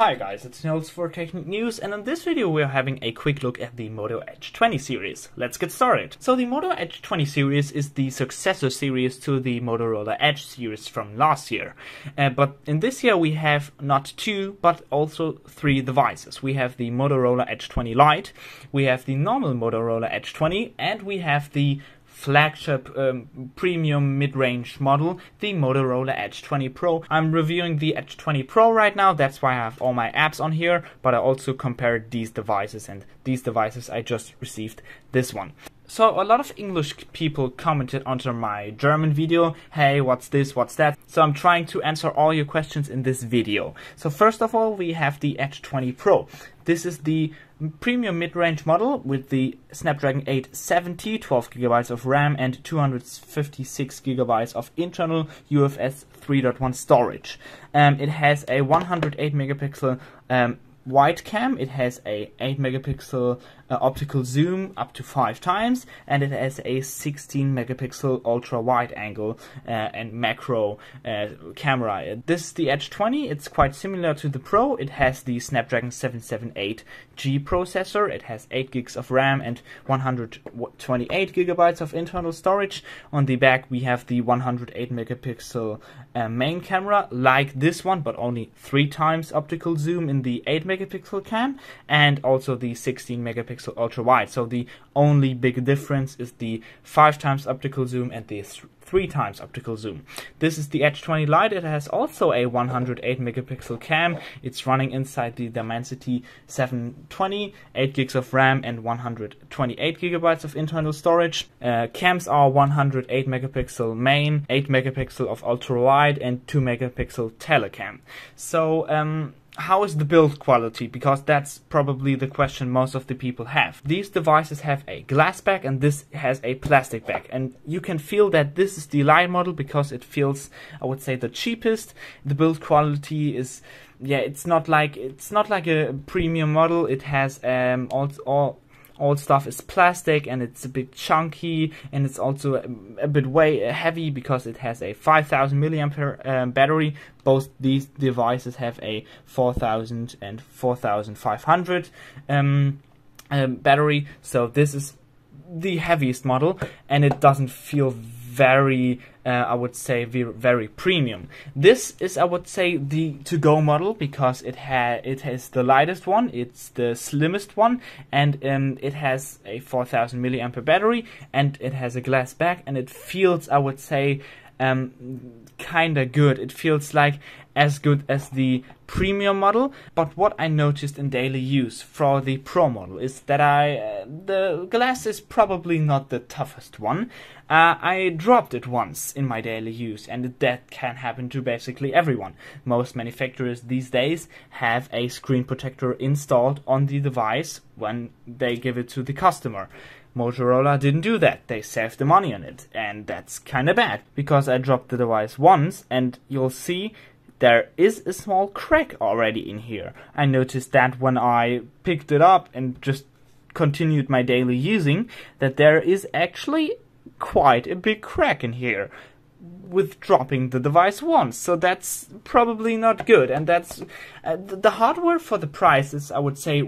Hi guys, it's Nils for Technic News, and in this video we are having a quick look at the Moto Edge 20 series. Let's get started. So the Moto Edge 20 series is the successor series to the Motorola Edge series from last year. But in this year we have not two, but also three devices. We have the Motorola Edge 20 Lite, we have the normal Motorola Edge 20, and we have the flagship premium mid-range model, the Motorola Edge 20 Pro. I'm reviewing the Edge 20 Pro right now, that's why I have all my apps on here, but I also compared these devices, and these devices I just received this one. So a lot of English people commented under my German video, hey, what's this, what's that? So I'm trying to answer all your questions in this video. So first of all, we have the Edge 20 Pro. This is the premium mid-range model with the Snapdragon 870, 12GB of RAM and 256GB of internal UFS 3.1 storage. It has a 108 megapixel wide cam, it has a 8 megapixel optical zoom up to 5 times, and it has a 16 megapixel ultra wide angle and macro camera. This is the Edge 20, it's quite similar to the Pro. It has the Snapdragon 778G processor, it has 8 gigs of RAM and 128 gigabytes of internal storage. On the back we have the 108 megapixel main camera like this one, but only 3 times optical zoom in the 8 megapixel cam, and also the 16 megapixel ultra wide. So the only big difference is the 5 times optical zoom and the 3 times optical zoom. This is the Edge 20 Lite. It has also a 108 megapixel cam. It's running inside the Dimensity 720, 8 gigs of RAM and 128 gigabytes of internal storage. Cams are 108 megapixel main, 8 megapixel of ultra wide and 2 megapixel telecam. So how is the build quality? Because that's probably the question most of the people have. These devices have a glass back and this has a plastic back, and you can feel that this is the Lite model because it feels, I would say, the cheapest. The build quality is, yeah, it's not like a premium model. It has all stuff is plastic and it's a bit chunky, and it's also a bit heavy because it has a 5000 milliampere battery. Both these devices have a 4000 and 4500 battery, so this is the heaviest model and it doesn't feel very I would say very premium. This is, I would say, the to-go model because it has the lightest one, it's the slimmest one, and it has a 4000 milliampere battery, and it has a glass back, and it feels, I would say, kinda good. It feels like as good as the premium model. But what I noticed in daily use for the Pro model is that the glass is probably not the toughest one. I dropped it once in my daily use, and that can happen to basically everyone. Most manufacturers these days have a screen protector installed on the device when they give it to the customer. Motorola didn't do that. They saved the money on it, and that's kinda bad, because I dropped the device once and you'll see there is a small crack already in here. I noticed that when I picked it up and just continued my daily using, that there is actually quite a big crack in here with dropping the device once. So that's probably not good, and that's the hardware for the price is, I would say,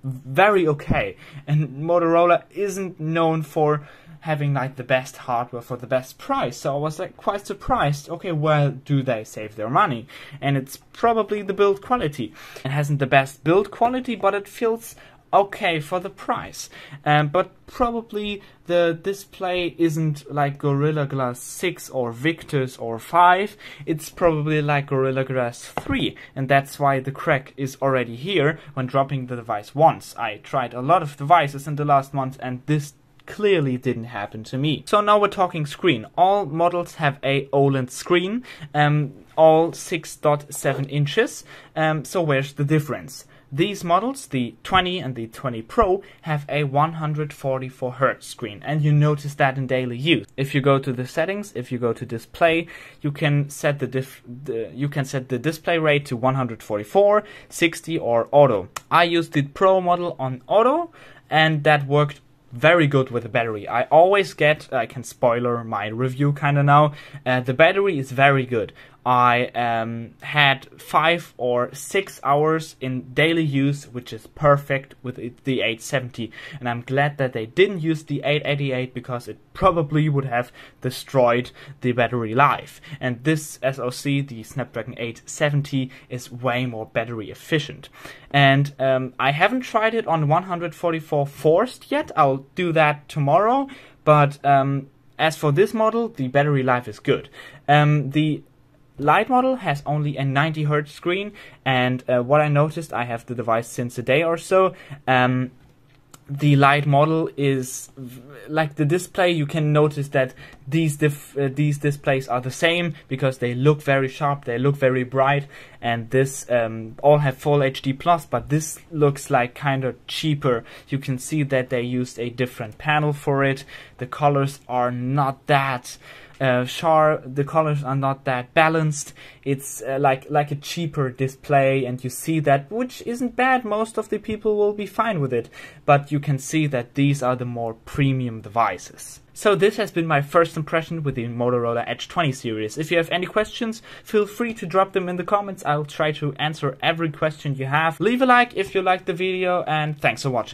very okay, and Motorola isn't known for having like the best hardware for the best price, so I was like quite surprised. Okay, well, do they save their money? And it's probably the build quality. It hasn't the best build quality, but it feels okay for the price. But probably the display isn't like Gorilla Glass 6 or Victus or 5, it's probably like Gorilla Glass 3, and that's why the crack is already here when dropping the device once. I tried a lot of devices in the last month and this clearly didn't happen to me. So now we're talking screen. All models have a OLED screen, all 6.7 inches, so where's the difference? These models, the 20 and the 20 Pro, have a 144 Hz screen, and you notice that in daily use. If you go to the settings, if you go to display, you can set the display rate to 144, 60 or auto. I used the Pro model on auto, and that worked very good with the battery. I always get, I can spoiler my review kinda now, the battery is very good. I had 5 or 6 hours in daily use, which is perfect with the 870, and I'm glad that they didn't use the 888 because it probably would have destroyed the battery life. And this SoC, the Snapdragon 870, is way more battery efficient. And I haven't tried it on 144 forced yet. I'll do that tomorrow, but as for this model, the battery life is good. The Lite model has only a 90 Hz screen, and what I noticed, I have the device since a day or so, the Lite model is like the display. You can notice that these displays are the same because they look very sharp, they look very bright, and this all have full HD plus, but this looks like kind of cheaper. You can see that they used a different panel for it. The colors are not that sharp, the colors are not that balanced. It's like a cheaper display, and you see that, which isn't bad. Most of the people will be fine with it, but you can see that these are the more premium devices. So this has been my first impression with the Motorola Edge 20 series. If you have any questions, feel free to drop them in the comments. I'll try to answer every question you have. Leave a like if you liked the video, and thanks for watching.